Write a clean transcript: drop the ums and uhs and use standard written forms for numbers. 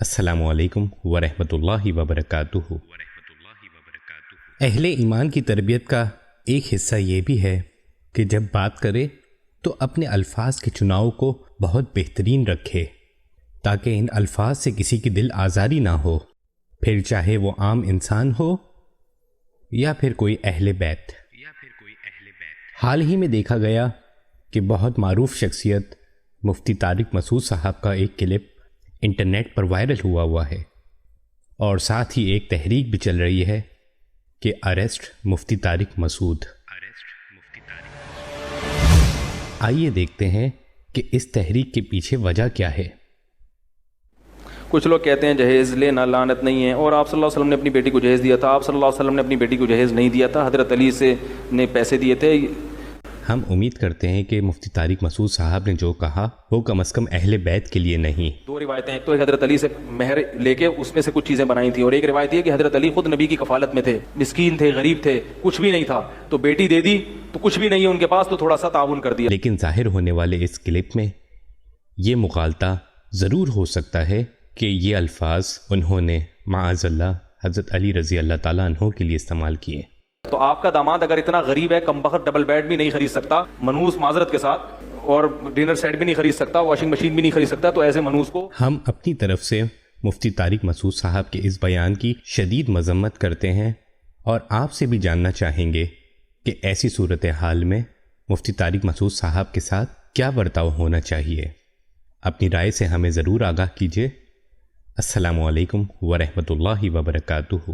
السلام علیکم ورحمۃ اللہ وبرکاتہ۔ اہل ایمان کی تربیت کا ایک حصہ یہ بھی ہے کہ جب بات کرے تو اپنے الفاظ کے چناؤ کو بہت بہترین رکھے تاکہ ان الفاظ سے کسی کی دل آزاری نہ ہو، پھر چاہے وہ عام انسان ہو یا پھر کوئی اہل بیت۔ حال ہی میں دیکھا گیا کہ بہت معروف شخصیت مفتی طارق مسعود صاحب کا ایک کلپ انٹرنیٹ پر وائرل ہوا ہے، اور ساتھ ہی ایک تحریک بھی چل رہی ہے کہ اریسٹ مفتی طارق مسعود۔ آئیے دیکھتے ہیں کہ اس تحریک کے پیچھے وجہ کیا ہے۔ کچھ لوگ کہتے ہیں جہیز لینا لعنت نہیں ہے، اور آپ صلی اللہ علیہ وسلم نے اپنی بیٹی کو جہیز دیا تھا، آپ صلی اللہ علیہ وسلم نے اپنی بیٹی کو جہیز نہیں دیا تھا، حضرت علی نے پیسے دیے تھے۔ ہم امید کرتے ہیں کہ مفتی طارق مسعود صاحب نے جو کہا وہ کم از کم اہل بیت کے لیے نہیں۔ دو روایتیں، ایک تو حضرت علی سے مہر لے کے اس میں سے کچھ چیزیں بنائی تھیں، اور ایک روایت یہ کہ حضرت علی خود نبی کی کفالت میں تھے، مسکین تھے، غریب تھے، کچھ بھی نہیں تھا، تو بیٹی دے دی تو کچھ بھی نہیں ہے ان کے پاس، تو تھوڑا سا تعاون کر دیا۔ لیکن ظاہر ہونے والے اس کلپ میں یہ مغالطہ ضرور ہو سکتا ہے کہ یہ الفاظ انہوں نے معاذ اللہ حضرت علی رضی اللہ تعالیٰ عنہ کے لیے استعمال کیے۔ تو آپ کا داماد اگر اتنا غریب ہے، کم بخت ڈبل بیڈ بھی نہیں خرید سکتا منحوس معذرت کے ساتھ، اور ڈنر سیٹ بھی نہیں خرید سکتا، واشنگ مشین بھی نہیں خرید سکتا، تو ایسے منحوس کو ہم اپنی طرف سے مفتی طارق مسعود صاحب کے اس بیان کی شدید مذمت کرتے ہیں، اور آپ سے بھی جاننا چاہیں گے کہ ایسی صورتحال میں مفتی طارق مسعود صاحب کے ساتھ کیا برتاؤ ہونا چاہیے۔ اپنی رائے سے ہمیں ضرور آگاہ کیجیے۔ السلام علیکم ورحمۃ اللہ وبرکاتہ۔